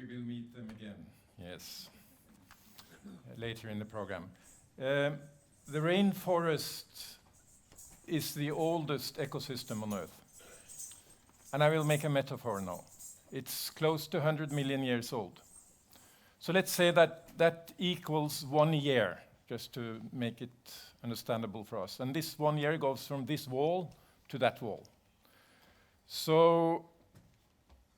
we will meet them again. Yes, later in the program. The rainforest is the oldest ecosystem on Earth. And I will make a metaphor now. It's close to 100 million years old. So let's say that equals 1 year, just to make it understandable for us. And this 1 year goes from this wall to that wall. So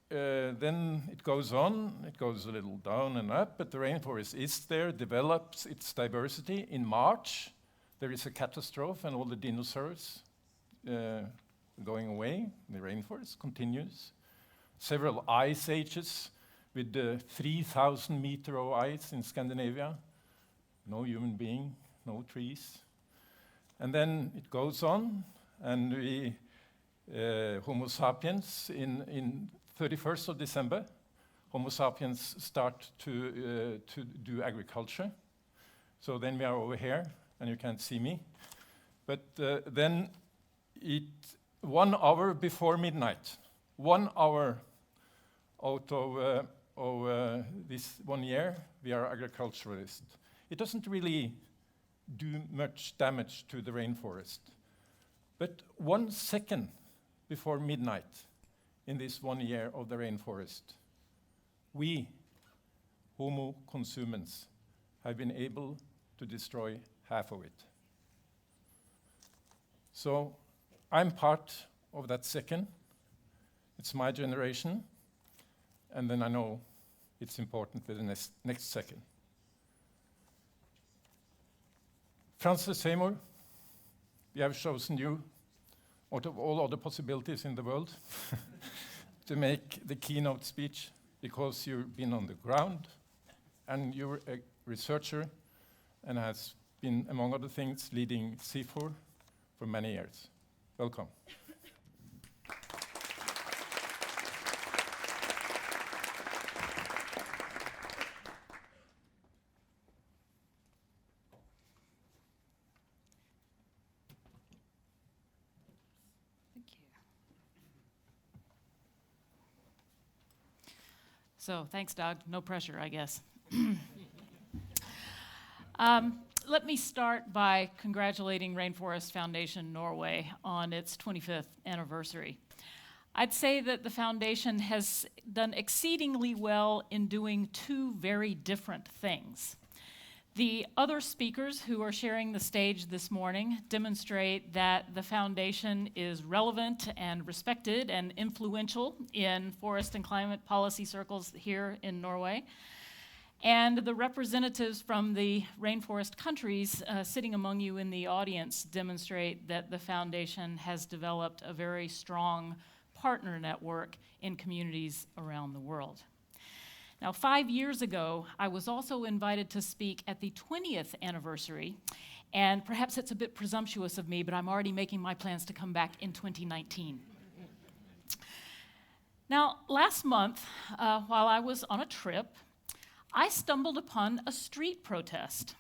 then it goes on, it goes a little down and up, but the rainforest is there, develops its diversity. In March, there is a catastrophe and all the dinosaurs going away. The rainforest continues. Several ice ages with 3,000 meters of ice in Scandinavia. No human being, no trees. And then it goes on, and we, Homo sapiens, in 31st of December, Homo sapiens start to do agriculture. So then we are over here, and you can't see me. But then 1 hour before midnight, 1 hour out of this 1 year, we are agriculturalists. It doesn't really do much damage to the rainforest. But 1 second before midnight in this 1 year of the rainforest, we, Homo consumens, have been able to destroy half of it. So I'm part of that second. It's my generation. And then I know it's important for the next second. Francis Seymour, we have chosen you out of all other possibilities in the world to make the keynote speech because you've been on the ground and you're a researcher and has been, among other things, leading CIFOR for many years. Welcome. So thanks, Doug. No pressure, I guess. Let me start by congratulating Rainforest Foundation Norway on its 25th anniversary. I'd say that the foundation has done exceedingly well in doing 2 very different things. The other speakers who are sharing the stage this morning demonstrate that the foundation is relevant and respected and influential in forest and climate policy circles here in Norway. And the representatives from the rainforest countries sitting among you in the audience demonstrate that the foundation has developed a very strong partner network in communities around the world. Now, 5 years ago, I was also invited to speak at the 20th anniversary, and perhaps it's a bit presumptuous of me, but I'm already making my plans to come back in 2019. Now, last month, while I was on a trip, I stumbled upon a street protest.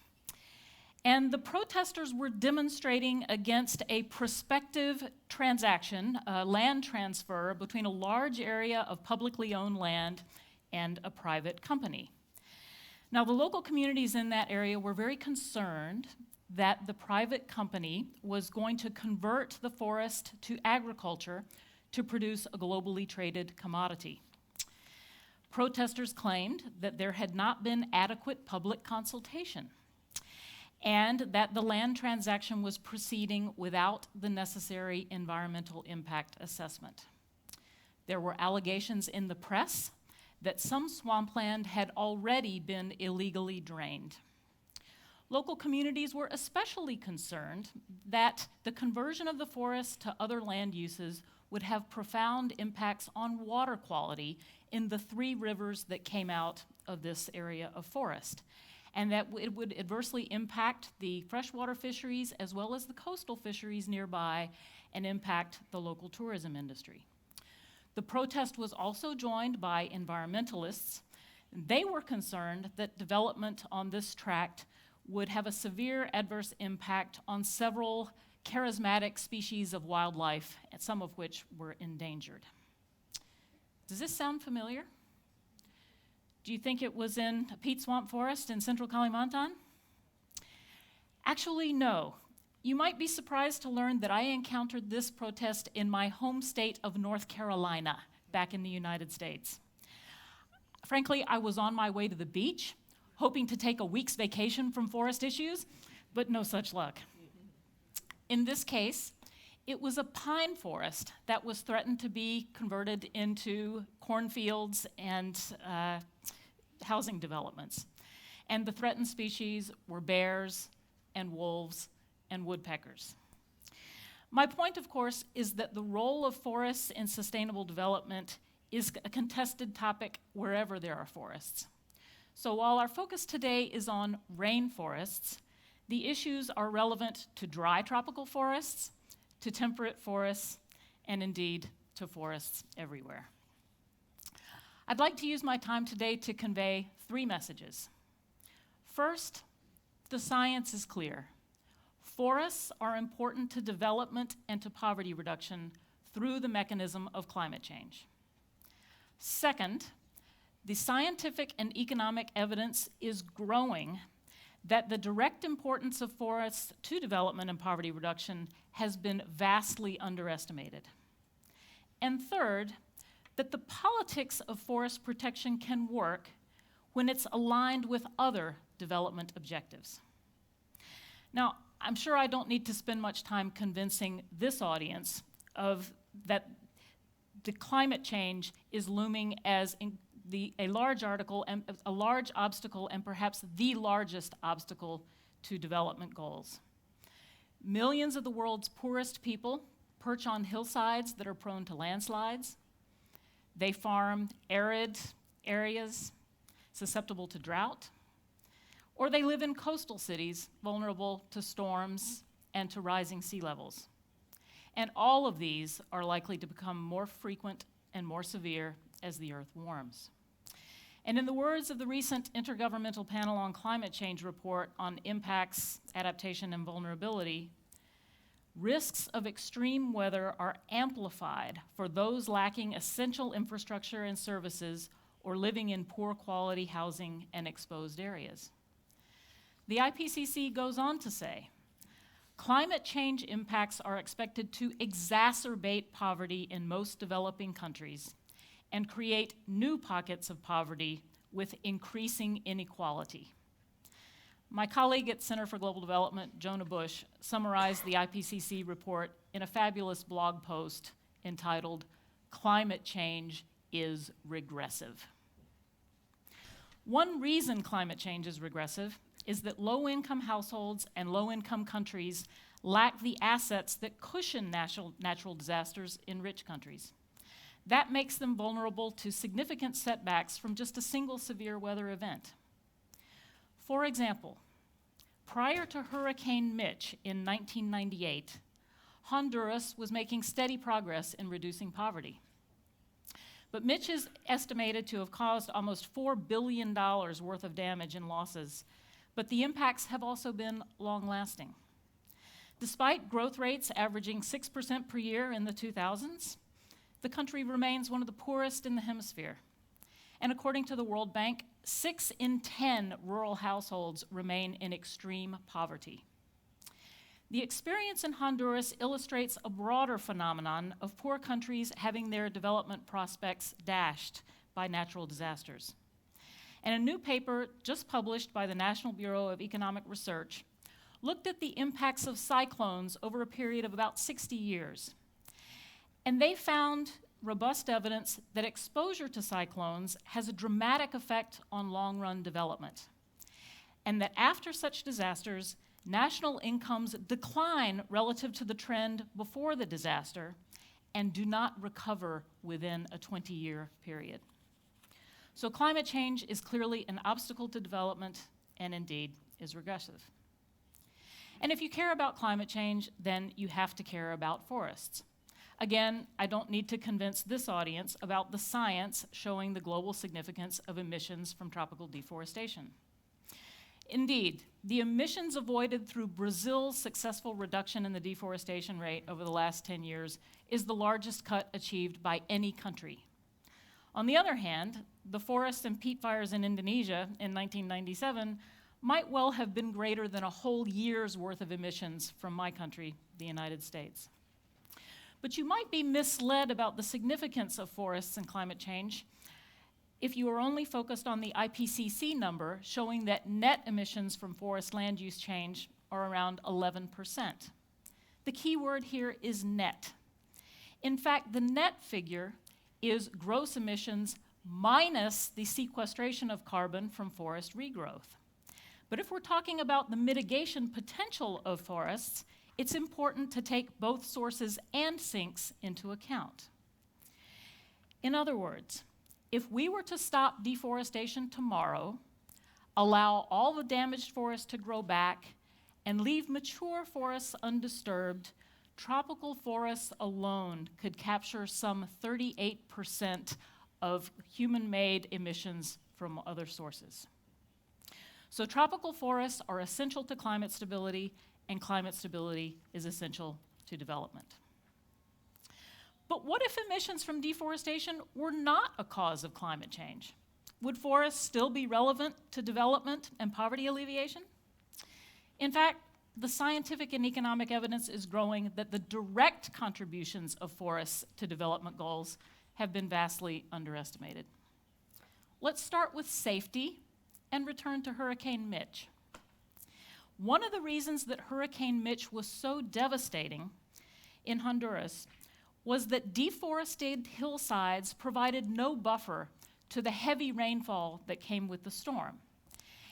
And the protesters were demonstrating against a prospective transaction, a land transfer between a large area of publicly owned land and a private company. Now, the local communities in that area were very concerned that the private company was going to convert the forest to agriculture to produce a globally traded commodity. Protesters claimed that there had not been adequate public consultation and that the land transaction was proceeding without the necessary environmental impact assessment. There were allegations in the press that some swampland had already been illegally drained. Local communities were especially concerned that the conversion of the forest to other land uses would have profound impacts on water quality in the 3 rivers that came out of this area of forest, and that it would adversely impact the freshwater fisheries as well as the coastal fisheries nearby and impact the local tourism industry. The protest was also joined by environmentalists. They were concerned that development on this tract would have a severe adverse impact on several charismatic species of wildlife, and some of which were endangered. Does this sound familiar? Do you think it was in a peat swamp forest in central Kalimantan? Actually, no. You might be surprised to learn that I encountered this protest in my home state of North Carolina, back in the United States. Frankly, I was on my way to the beach, hoping to take a week's vacation from forest issues, but no such luck. In this case, it was a pine forest that was threatened to be converted into cornfields and housing developments. And the threatened species were bears and wolves and woodpeckers. My point, of course, is that the role of forests in sustainable development is a contested topic wherever there are forests. So while our focus today is on rainforests, the issues are relevant to dry tropical forests, to temperate forests, and indeed to forests everywhere. I'd like to use my time today to convey 3 messages. First, the science is clear. Forests are important to development and to poverty reduction through the mechanism of climate change. Second, the scientific and economic evidence is growing that the direct importance of forests to development and poverty reduction has been vastly underestimated. And third, that the politics of forest protection can work when it's aligned with other development objectives. Now, I'm sure I don't need to spend much time convincing this audience that the climate change is looming as a large obstacle and perhaps the largest obstacle to development goals. Millions of the world's poorest people perch on hillsides that are prone to landslides. They farm arid areas susceptible to drought, or they live in coastal cities vulnerable to storms and to rising sea levels. And all of these are likely to become more frequent and more severe as the Earth warms. And in the words of the recent Intergovernmental Panel on Climate Change report on impacts, adaptation, and vulnerability, risks of extreme weather are amplified for those lacking essential infrastructure and services or living in poor quality housing and exposed areas. The IPCC goes on to say, climate change impacts are expected to exacerbate poverty in most developing countries and create new pockets of poverty with increasing inequality. My colleague at Center for Global Development, Jonah Bush, summarized the IPCC report in a fabulous blog post entitled, "Climate Change is Regressive." One reason climate change is regressive is that low-income households and low-income countries lack the assets that cushion natural disasters in rich countries. That makes them vulnerable to significant setbacks from just a single severe weather event. For example, prior to Hurricane Mitch in 1998, Honduras was making steady progress in reducing poverty. But Mitch is estimated to have caused almost $4 billion worth of damage and losses, but the impacts have also been long-lasting. Despite growth rates averaging 6% per year in the 2000s, the country remains one of the poorest in the hemisphere. And according to the World Bank, 6 in 10 rural households remain in extreme poverty. The experience in Honduras illustrates a broader phenomenon of poor countries having their development prospects dashed by natural disasters. And a new paper just published by the National Bureau of Economic Research looked at the impacts of cyclones over a period of about 60 years. And they found robust evidence that exposure to cyclones has a dramatic effect on long-run development, and that after such disasters, national incomes decline relative to the trend before the disaster and do not recover within a 20-year period. So climate change is clearly an obstacle to development and indeed is regressive. And if you care about climate change, then you have to care about forests. Again, I don't need to convince this audience about the science showing the global significance of emissions from tropical deforestation. Indeed, the emissions avoided through Brazil's successful reduction in the deforestation rate over the last 10 years is the largest cut achieved by any country. On the other hand, the forest and peat fires in Indonesia in 1997 might well have been greater than a whole year's worth of emissions from my country, the United States. But you might be misled about the significance of forests and climate change if you are only focused on the IPCC number showing that net emissions from forest land use change are around 11%. The key word here is net. In fact, the net figure is gross emissions minus the sequestration of carbon from forest regrowth. But if we're talking about the mitigation potential of forests, it's important to take both sources and sinks into account. In other words, if we were to stop deforestation tomorrow, allow all the damaged forests to grow back, and leave mature forests undisturbed, tropical forests alone could capture some 38% of human-made emissions from other sources. So tropical forests are essential to climate stability, and climate stability is essential to development. But what if emissions from deforestation were not a cause of climate change? Would forests still be relevant to development and poverty alleviation? In fact, the scientific and economic evidence is growing that the direct contributions of forests to development goals have been vastly underestimated. Let's start with safety and return to Hurricane Mitch. One of the reasons that Hurricane Mitch was so devastating in Honduras was that deforested hillsides provided no buffer to the heavy rainfall that came with the storm.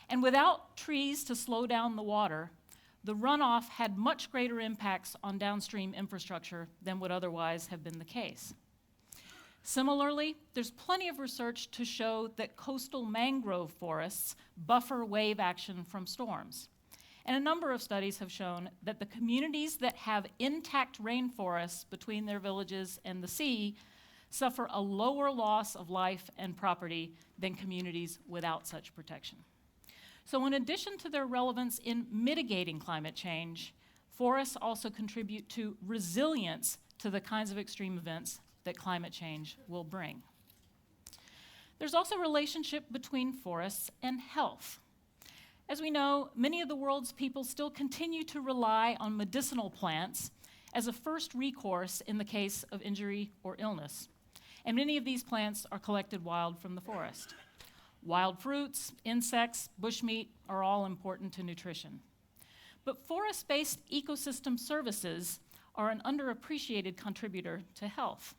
And without trees to slow down the water, the runoff had much greater impacts on downstream infrastructure than would otherwise have been the case. Similarly, there's plenty of research to show that coastal mangrove forests buffer wave action from storms. And a number of studies have shown that the communities that have intact rainforests between their villages and the sea suffer a lower loss of life and property than communities without such protection. So in addition to their relevance in mitigating climate change, forests also contribute to resilience to the kinds of extreme events that climate change will bring. There's also a relationship between forests and health. As we know, many of the world's people still continue to rely on medicinal plants as a first recourse in the case of injury or illness. And many of these plants are collected wild from the forest. Wild fruits, insects, bushmeat are all important to nutrition. But forest-based ecosystem services are an underappreciated contributor to health.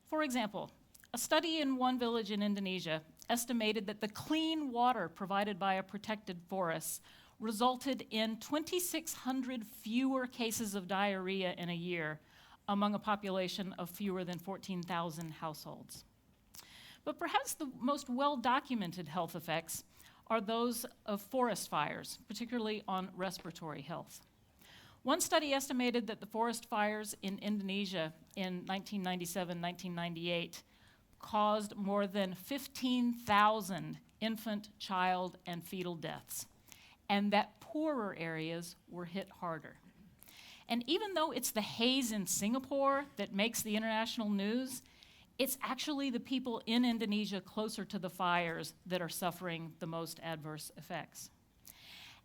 For example, a study in one village in Indonesia estimated that the clean water provided by a protected forest resulted in 2,600 fewer cases of diarrhea in a year among a population of fewer than 14,000 households. But perhaps the most well-documented health effects are those of forest fires, particularly on respiratory health. One study estimated that the forest fires in Indonesia in 1997-1998 caused more than 15,000 infant, child, and fetal deaths, and that poorer areas were hit harder. And even though it's the haze in Singapore that makes the international news, it's actually the people in Indonesia closer to the fires that are suffering the most adverse effects.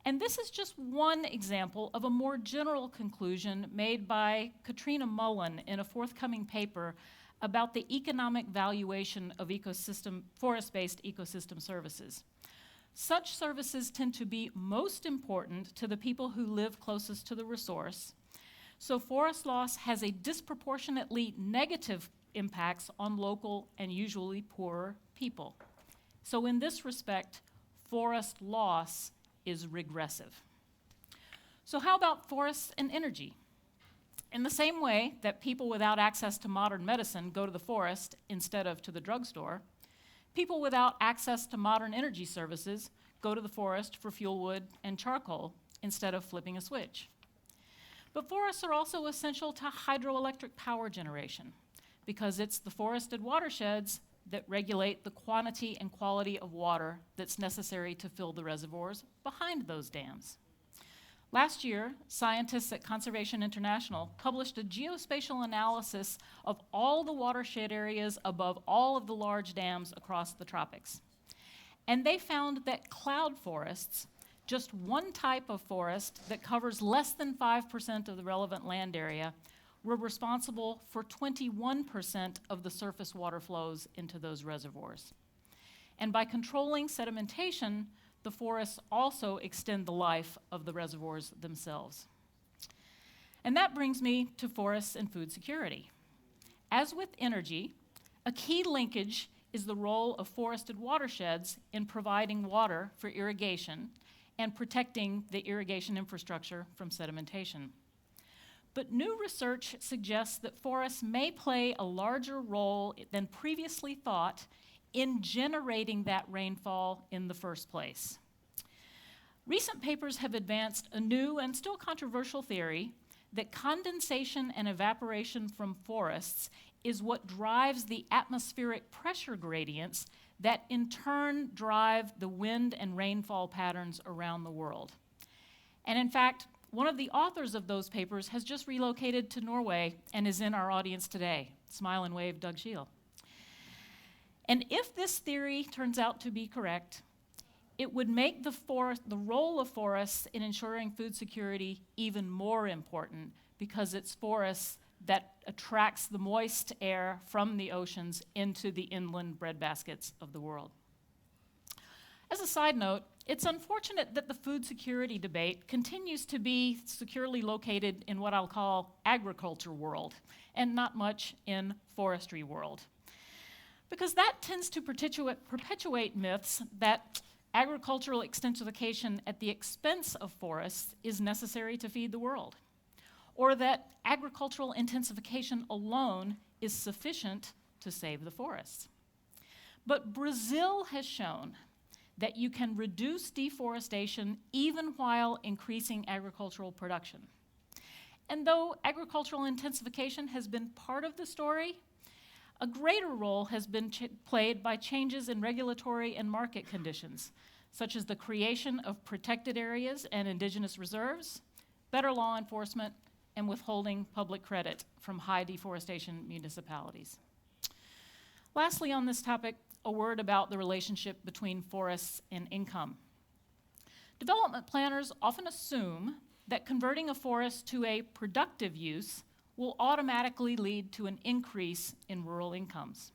And this is just one example of a more general conclusion made by Katrina Mullen in a forthcoming paper about the economic valuation of forest-based ecosystem services. Such services tend to be most important to the people who live closest to the resource, so forest loss has a disproportionately negative impacts on local and usually poorer people. So in this respect, forest loss is regressive. So how about forests and energy? In the same way that people without access to modern medicine go to the forest instead of to the drugstore, people without access to modern energy services go to the forest for fuel wood and charcoal instead of flipping a switch. But forests are also essential to hydroelectric power generation because it's the forested watersheds that regulate the quantity and quality of water that's necessary to fill the reservoirs behind those dams. Last year, scientists at Conservation International published a geospatial analysis of all the watershed areas above all of the large dams across the tropics. And they found that cloud forests, just one type of forest that covers less than 5% of the relevant land area, were responsible for 21% of the surface water flows into those reservoirs. And by controlling sedimentation, the forests also extend the life of the reservoirs themselves. And that brings me to forests and food security. As with energy, a key linkage is the role of forested watersheds in providing water for irrigation and protecting the irrigation infrastructure from sedimentation. But new research suggests that forests may play a larger role than previously thought in generating that rainfall in the first place. Recent papers have advanced a new and still controversial theory that condensation and evaporation from forests is what drives the atmospheric pressure gradients that in turn drive the wind and rainfall patterns around the world. And in fact, one of the authors of those papers has just relocated to Norway and is in our audience today. Smile and wave, Doug Scheel. And if this theory turns out to be correct, it would make the role of forests in ensuring food security even more important, because it's forests that attracts the moist air from the oceans into the inland breadbaskets of the world. As a side note, it's unfortunate that the food security debate continues to be securely located in what I'll call agriculture world, and not much in forestry world. Because that tends to perpetuate myths that agricultural extensification at the expense of forests is necessary to feed the world, or that agricultural intensification alone is sufficient to save the forests. But Brazil has shown that you can reduce deforestation even while increasing agricultural production. And though agricultural intensification has been part of the story, a greater role has been played by changes in regulatory and market conditions, such as the creation of protected areas and indigenous reserves, better law enforcement, and withholding public credit from high deforestation municipalities. Lastly on this topic, a word about the relationship between forests and income. Development planners often assume that converting a forest to a productive use will automatically lead to an increase in rural incomes.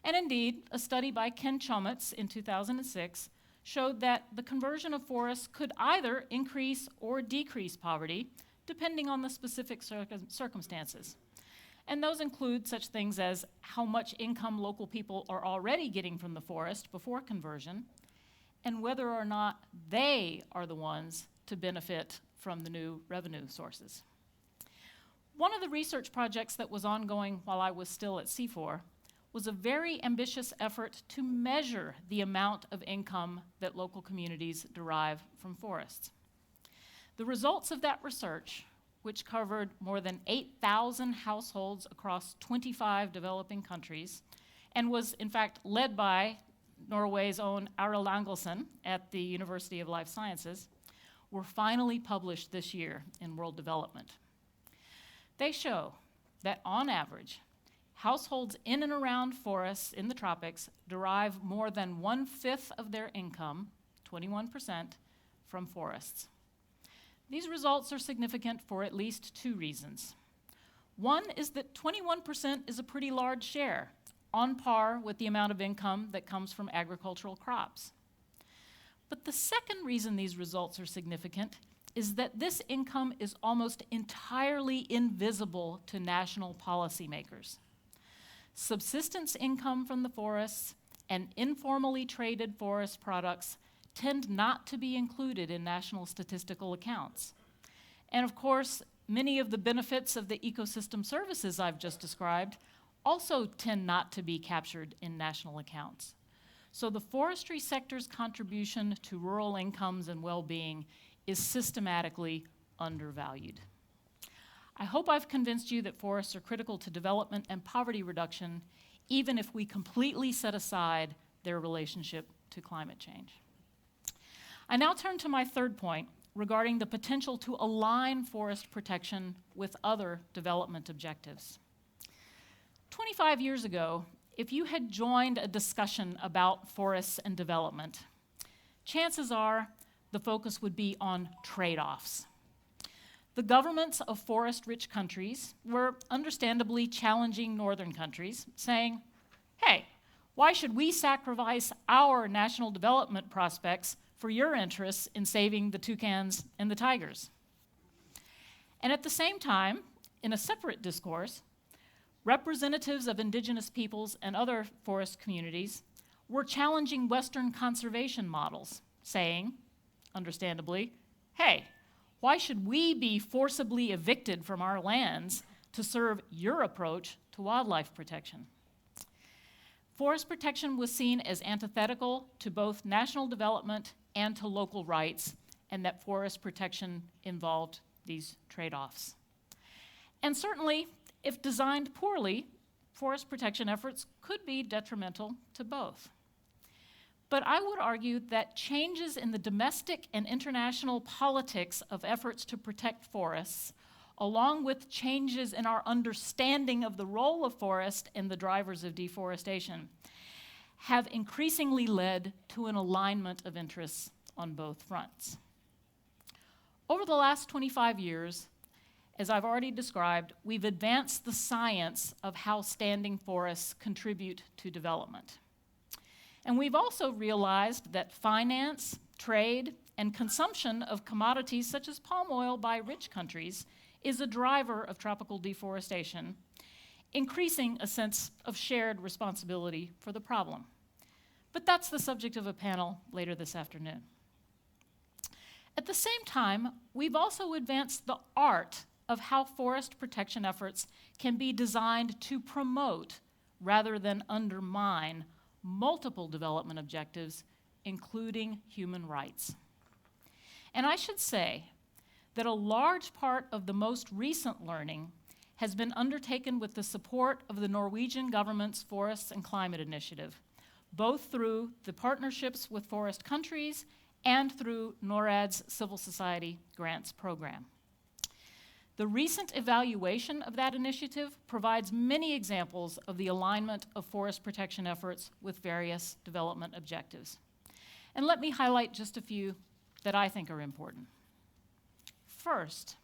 And indeed, a study by Ken Chomets in 2006 showed that the conversion of forests could either increase or decrease poverty, depending on the specific circumstances. And those include such things as how much income local people are already getting from the forest before conversion, and whether or not they are the ones to benefit from the new revenue sources. One of the research projects that was ongoing while I was still at C4 was a very ambitious effort to measure the amount of income that local communities derive from forests. The results of that research, which covered more than 8,000 households across 25 developing countries, and was in fact led by Norway's own Arild Angelsen at the University of Life Sciences, were finally published this year in World Development. They show that on average, households in and around forests in the tropics derive more than 1/5 of their income, 21%, from forests. These results are significant for at least two reasons. One is that 21% is a pretty large share, on par with the amount of income that comes from agricultural crops. But the second reason these results are significant is that this income is almost entirely invisible to national policymakers. Subsistence income from the forests and informally traded forest products tend not to be included in national statistical accounts. And of course, many of the benefits of the ecosystem services I've just described also tend not to be captured in national accounts. So the forestry sector's contribution to rural incomes and well-being is systematically undervalued. I hope I've convinced you that forests are critical to development and poverty reduction, even if we completely set aside their relationship to climate change. I now turn to my third point, regarding the potential to align forest protection with other development objectives. 25 years ago, if you had joined a discussion about forests and development, chances are the focus would be on trade-offs. The governments of forest-rich countries were understandably challenging northern countries, saying, hey, why should we sacrifice our national development prospects for your interests in saving the toucans and the tigers? And at the same time, in a separate discourse, representatives of indigenous peoples and other forest communities were challenging Western conservation models, saying, understandably, hey, why should we be forcibly evicted from our lands to serve your approach to wildlife protection? Forest protection was seen as antithetical to both national development and to local rights, and that forest protection involved these trade-offs. And certainly, if designed poorly, forest protection efforts could be detrimental to both. But I would argue that changes in the domestic and international politics of efforts to protect forests, along with changes in our understanding of the role of forest and the drivers of deforestation, have increasingly led to an alignment of interests on both fronts. Over the last 25 years, as I've already described, we've advanced the science of how standing forests contribute to development. And we've also realized that finance, trade, and consumption of commodities such as palm oil by rich countries is a driver of tropical deforestation, increasing a sense of shared responsibility for the problem. But that's the subject of a panel later this afternoon. At the same time, we've also advanced the art of how forest protection efforts can be designed to promote rather than undermine multiple development objectives, including human rights. And I should say that a large part of the most recent learning has been undertaken with the support of the Norwegian government's Forests and Climate Initiative, both through the partnerships with forest countries and through NORAD's Civil Society Grants Program. The recent evaluation of that initiative provides many examples of the alignment of forest protection efforts with various development objectives. And let me highlight just a few that I think are important. First,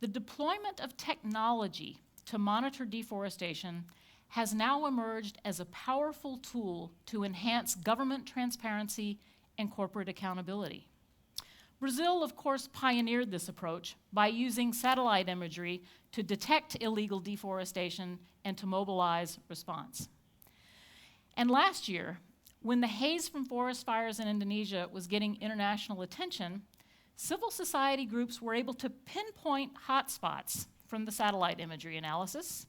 the deployment of technology to monitor deforestation has now emerged as a powerful tool to enhance government transparency and corporate accountability. Brazil, of course, pioneered this approach by using satellite imagery to detect illegal deforestation and to mobilize response. And last year, when the haze from forest fires in Indonesia was getting international attention, civil society groups were able to pinpoint hotspots from the satellite imagery analysis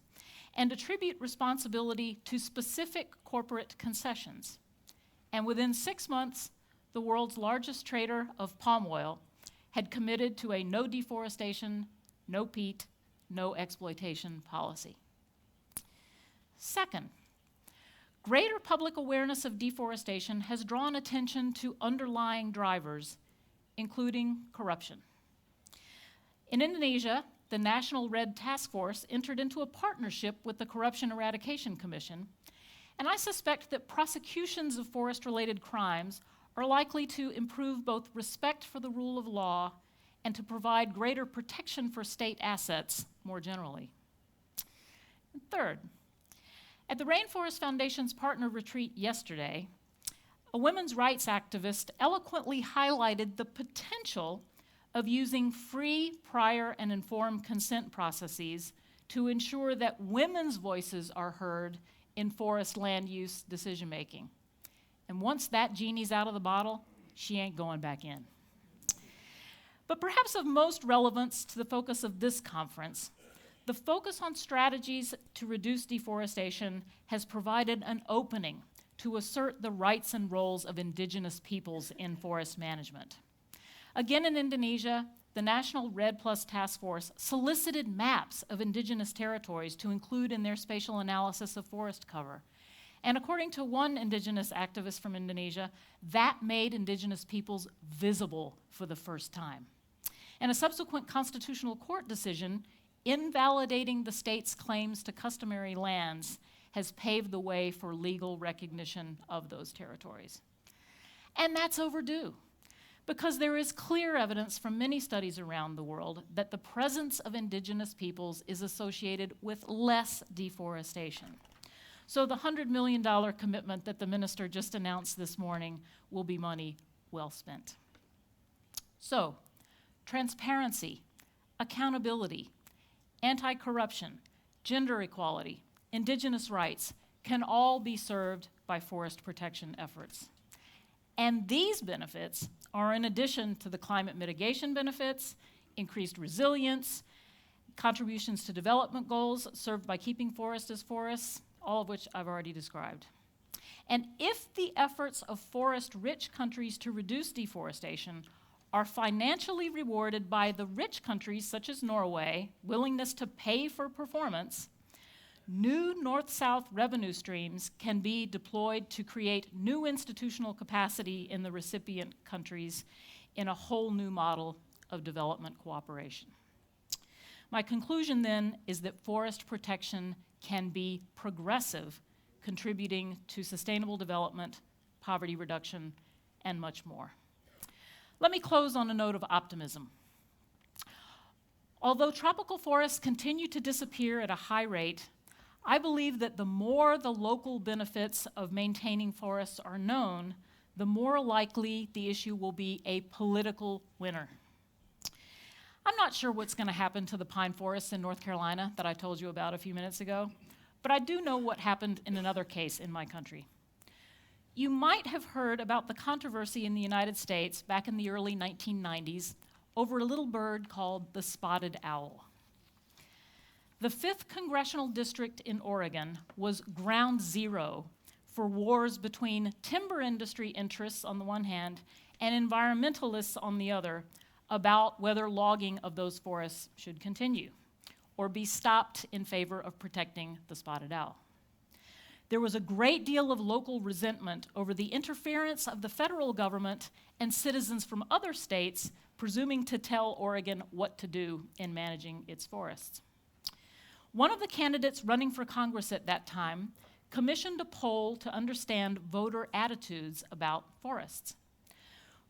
and attribute responsibility to specific corporate concessions. And within 6 months, the world's largest trader of palm oil had committed to a no deforestation, no peat, no exploitation policy. Second, greater public awareness of deforestation has drawn attention to underlying drivers, including corruption. In Indonesia, the National Red Task Force entered into a partnership with the Corruption Eradication Commission, and I suspect that prosecutions of forest-related crimes are likely to improve both respect for the rule of law and to provide greater protection for state assets more generally. And third, at the Rainforest Foundation's partner retreat yesterday, a women's rights activist eloquently highlighted the potential of using free, prior, and informed consent processes to ensure that women's voices are heard in forest land use decision-making. And once that genie's out of the bottle, she ain't going back in. But perhaps of most relevance to the focus of this conference, the focus on strategies to reduce deforestation has provided an opening to assert the rights and roles of indigenous peoples in forest management. Again, in Indonesia, the National Red Plus Task Force solicited maps of indigenous territories to include in their spatial analysis of forest cover. And according to one indigenous activist from Indonesia, that made indigenous peoples visible for the first time. And a subsequent constitutional court decision invalidating the state's claims to customary lands has paved the way for legal recognition of those territories. And that's overdue, because there is clear evidence from many studies around the world that the presence of indigenous peoples is associated with less deforestation. So the $100 million commitment that the minister just announced this morning will be money well spent. So, transparency, accountability, anti-corruption, gender equality, indigenous rights can all be served by forest protection efforts. And these benefits are in addition to the climate mitigation benefits, increased resilience, contributions to development goals served by keeping forests as forests, all of which I've already described. And if the efforts of forest-rich countries to reduce deforestation are financially rewarded by the rich countries, such as Norway, willingness to pay for performance, new north-south revenue streams can be deployed to create new institutional capacity in the recipient countries in a whole new model of development cooperation. My conclusion then is that forest protection can be progressive, contributing to sustainable development, poverty reduction, and much more. Let me close on a note of optimism. Although tropical forests continue to disappear at a high rate, I believe that the more the local benefits of maintaining forests are known, the more likely the issue will be a political winner. I'm not sure what's going to happen to the pine forests in North Carolina that I told you about a few minutes ago, but I do know what happened in another case in my country. You might have heard about the controversy in the United States back in the early 1990s over a little bird called the spotted owl. The 5th Congressional District in Oregon was ground zero for wars between timber industry interests on the one hand and environmentalists on the other about whether logging of those forests should continue or be stopped in favor of protecting the spotted owl. There was a great deal of local resentment over the interference of the federal government and citizens from other states presuming to tell Oregon what to do in managing its forests. One of the candidates running for Congress at that time commissioned a poll to understand voter attitudes about forests.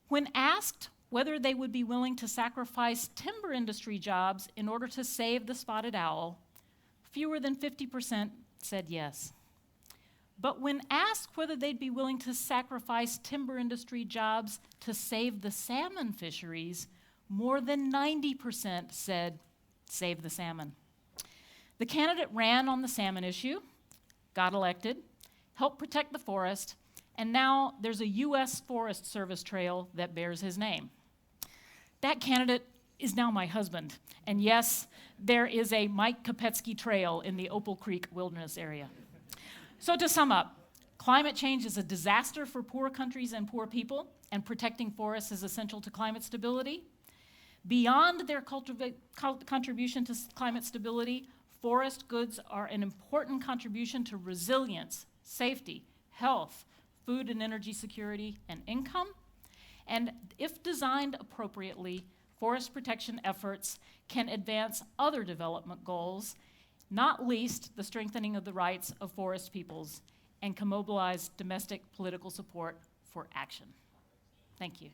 When asked whether they would be willing to sacrifice timber industry jobs in order to save the spotted owl, fewer than 50% said yes. But when asked whether they'd be willing to sacrifice timber industry jobs to save the salmon fisheries, more than 90% said, save the salmon. The candidate ran on the salmon issue, got elected, helped protect the forest, and now there's a U.S. Forest Service trail that bears his name. That candidate is now my husband, and yes, there is a Mike Kopetsky Trail in the Opal Creek Wilderness area. So to sum up, climate change is a disaster for poor countries and poor people, and protecting forests is essential to climate stability. Beyond their contribution to climate stability, forest goods are an important contribution to resilience, safety, health, food and energy security, and income. And if designed appropriately, forest protection efforts can advance other development goals, not least the strengthening of the rights of forest peoples, and can mobilize domestic political support for action. Thank you.